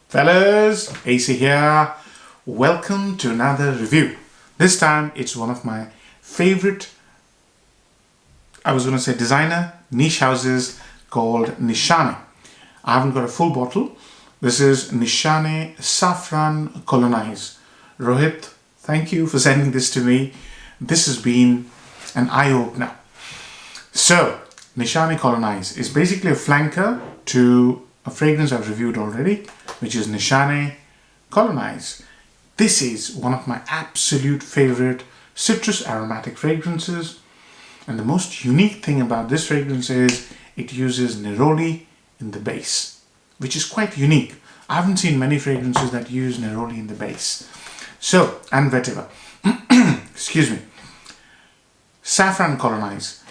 Fellas, AC here. Welcome to another review. This time it's one of my favorite, designer niche houses called Nishane. I haven't got a full bottle. This is Nishane Safran Colognise. Rohit, thank you for sending this to me. This has been an eye-opener. So, Nishane Colognise is basically a flanker to a fragrance I've reviewed already, which is Nishane Colognise. This is one of my absolute favorite citrus aromatic fragrances, and the most unique thing about this fragrance is it uses neroli in the base, which is quite unique. I haven't seen many fragrances that use neroli in the base. So, and vetiver. Excuse me. Safran Colognise.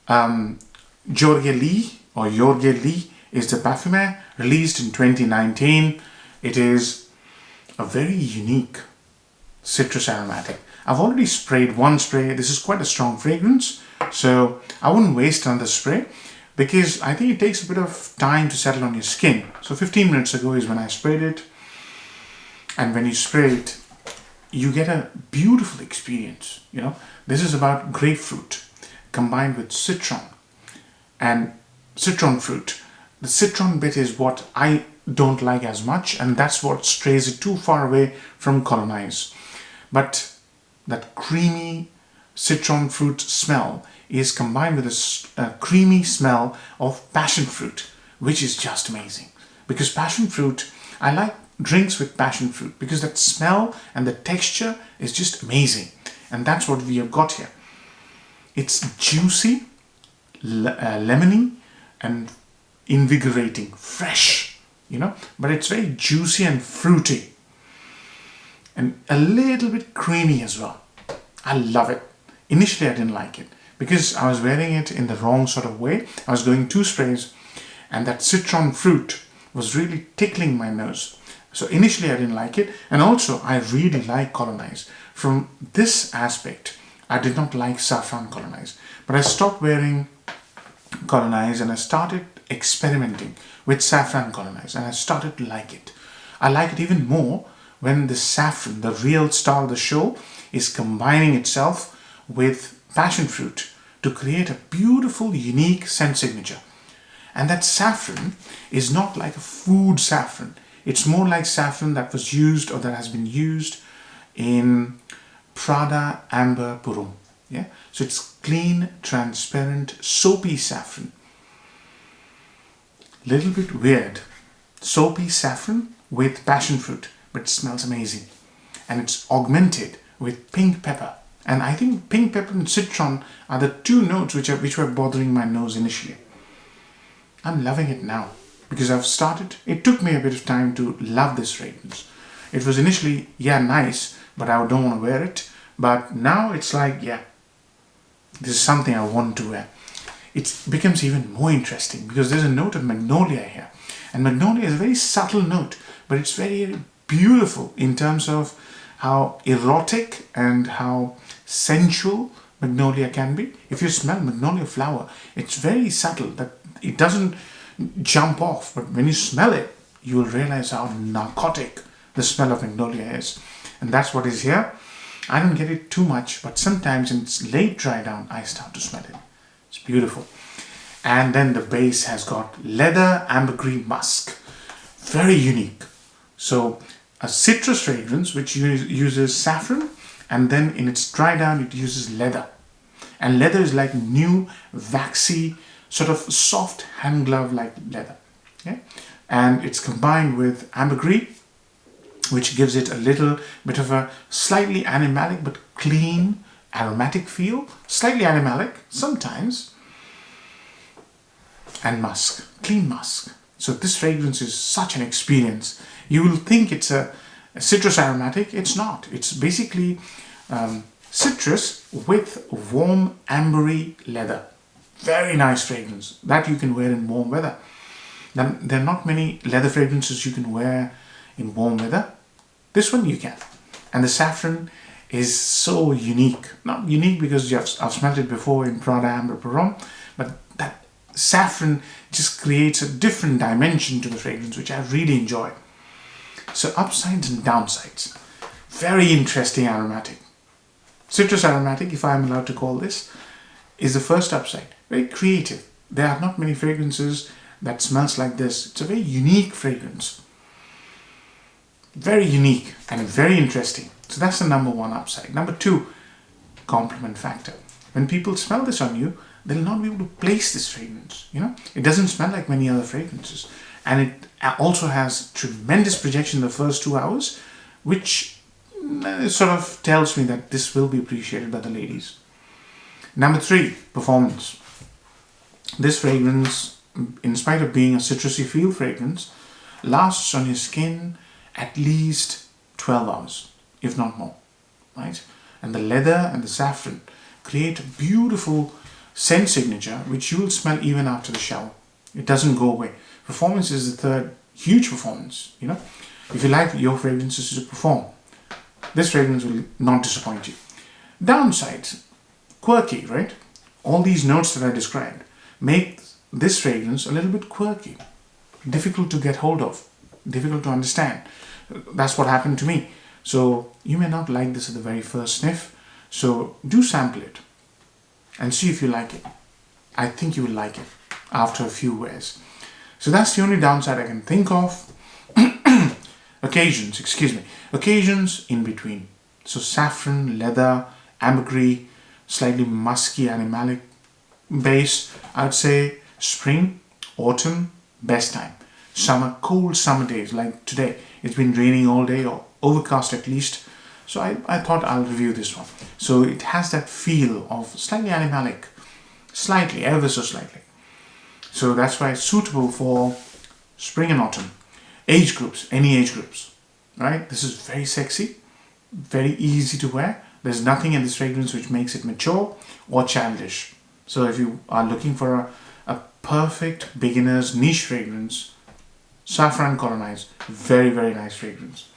Jorge Lee is the parfum, released in 2019. It is a very unique citrus aromatic. I've already sprayed one spray. This is quite a strong fragrance, so I wouldn't waste another spray because I think it takes a bit of time to settle on your skin. So 15 minutes ago is when I sprayed it, and when you spray it, you get a beautiful experience. You know, this is about grapefruit combined with citron and citron fruit. The citron bit is what I don't like as much, and that's what strays it too far away from Colognise. But that creamy citron fruit smell is combined with a creamy smell of passion fruit, which is just amazing. Because passion fruit, I like drinks with passion fruit because that smell and the texture is just amazing. And that's what we have got here. It's juicy, lemony, and invigorating, fresh, but it's very juicy and fruity and a little bit creamy as well. I love it. Initially I didn't like it because I was wearing it in the wrong sort of way. I was doing two sprays and that citron fruit was really tickling my nose. So initially I didn't like it, and also I really like Colognise. From this aspect, I did not like Safran Colognise, but I stopped wearing Colognise and I started experimenting with Safran Colognise, and I started to like it. I like it even more when the saffron, the real star of the show, is combining itself with passion fruit to create a beautiful, unique scent signature. And that saffron is not like a food saffron. It's more like saffron that was used or that has been used in Prada Amber Purum. Yeah, so it's clean, transparent, soapy saffron. Little bit weird. Soapy saffron with passion fruit, but it smells amazing. And it's augmented with pink pepper. And I think pink pepper and citron are the two notes which were bothering my nose initially. I'm loving it now because it took me a bit of time to love this fragrance. It was initially, nice, but I don't want to wear it. But now it's like, this is something I want to wear. It becomes even more interesting because there's a note of magnolia here. And magnolia is a very subtle note, but it's very beautiful in terms of how erotic and how sensual magnolia can be. If you smell magnolia flower, it's very subtle, that it doesn't jump off, but when you smell it, you will realize how narcotic the smell of magnolia is. And that's what is here. I don't get it too much, but sometimes in its late dry down, I start to smell it. It's beautiful. And then the base has got leather ambergris musk. Very unique. So a citrus fragrance which uses saffron, and then in its dry down it uses leather. And leather is like new, waxy, sort of soft hand glove like leather. Okay? And it's combined with ambergris, which gives it a little bit of a slightly animalic but clean aromatic feel. Slightly animalic sometimes. And musk, clean musk. So this fragrance is such an experience. You will think it's a citrus aromatic. It's not. It's basically citrus with warm ambery leather. Very nice fragrance that you can wear in warm weather. There are not many leather fragrances you can wear in warm weather. This one you can. And the saffron is so unique. Not unique because I've smelled it before in Prada Amber Purum, but that saffron just creates a different dimension to the fragrance, which I really enjoy. So upsides and downsides. Very interesting aromatic. Citrus aromatic, if I'm allowed to call this, is the first upside. Very creative. There are not many fragrances that smells like this. It's a very unique fragrance. Very unique and very interesting. So that's the number one upside. Number two, compliment factor. When people smell this on you, they'll not be able to place this fragrance. It doesn't smell like many other fragrances. And it also has tremendous projection in the first 2 hours, which sort of tells me that this will be appreciated by the ladies. Number three, performance. This fragrance, in spite of being a citrusy feel fragrance, lasts on your skin at least 12 hours, if not more, right? And the leather and the saffron create a beautiful scent signature, which you will smell even after the shower. It doesn't go away. Performance is the third huge performance, If you like your fragrances to perform, this fragrance will not disappoint you. Downsides, quirky, right? All these notes that I described make this fragrance a little bit quirky, difficult to get hold of, difficult to understand. That's what happened to me. So you may not like this at the very first sniff. So do sample it and see if you like it. I think you will like it after a few wears. So that's the only downside I can think of. Occasions in between. So saffron, leather, ambergris, slightly musky animalic base. I'd say spring, autumn, best time. Summer, cold summer days like today. It's been raining all day or overcast at least. So I thought I'll review this one. So it has that feel of slightly animalic, slightly, ever so slightly. So that's why it's suitable for spring and autumn. Age groups, any age groups, right? This is very sexy, very easy to wear. There's nothing in this fragrance which makes it mature or childish. So if you are looking for a perfect beginner's niche fragrance, Safran Colognise, very, very nice fragrance.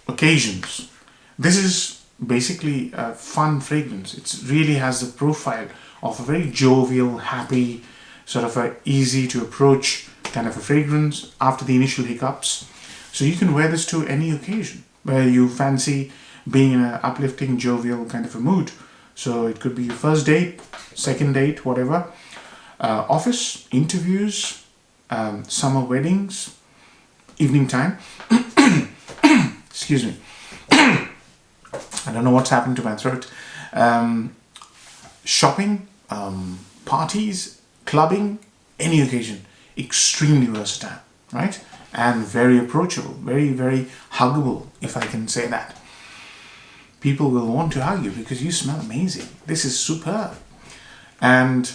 Occasions. This is basically a fun fragrance. It really has the profile of a very jovial, happy, sort of a easy to approach kind of a fragrance after the initial hiccups. So you can wear this to any occasion where you fancy being in an uplifting, jovial kind of a mood. So it could be your first date, second date, whatever. Office, interviews, summer weddings, evening time. Excuse me. I don't know what's happened to my throat. Shopping, parties, clubbing, any occasion. Extremely versatile, right? And very approachable, very, very huggable, if I can say that. People will want to hug you because you smell amazing. This is superb. And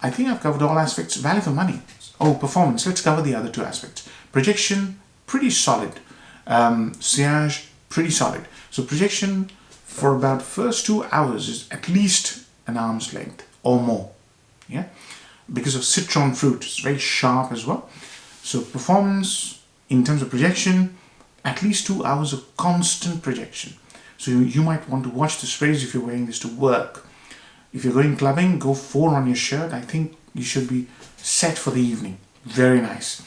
I think I've covered all aspects. Value for money. Oh, performance. Let's cover the other two aspects. Projection, pretty solid. Sillage, pretty solid. So projection for about first 2 hours is at least an arm's length or more. Yeah, because of citron fruit. It's very sharp as well. So performance in terms of projection, at least 2 hours of constant projection. So you might want to watch the sprays if you're wearing this to work. If you're going clubbing, go 4 on your shirt. I think you should be set for the evening. Very nice.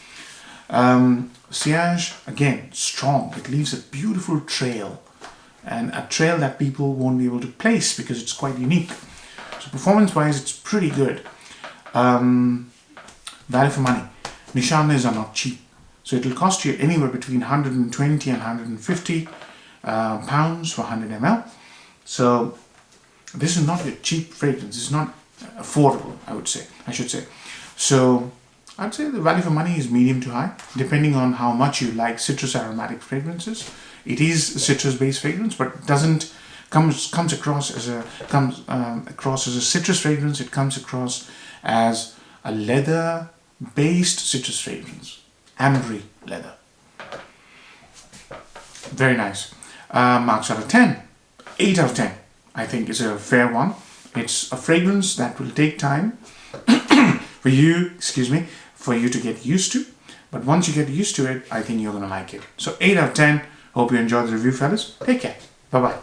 Sillage, again, strong. It leaves a beautiful trail. And a trail that people won't be able to place because it's quite unique. So performance-wise, it's pretty good. Value for money. Nishanes are not cheap. So it will cost you anywhere between 120 and 150 pounds for 100 ml. So this is not a cheap fragrance. It's not affordable, I should say. So I'd say the value for money is medium to high, depending on how much you like citrus aromatic fragrances. It is a citrus-based fragrance, but it doesn't comes across as a citrus fragrance. It comes across as a leather-based citrus fragrance, ambery leather. Very nice. Marks out of 10, 8 out of 10. I think is a fair one. It's a fragrance that will take time for you to get used to. But once you get used to it, I think you're going to like it. So 8 out of 10. Hope you enjoyed the review, fellas. Take care. Bye-bye.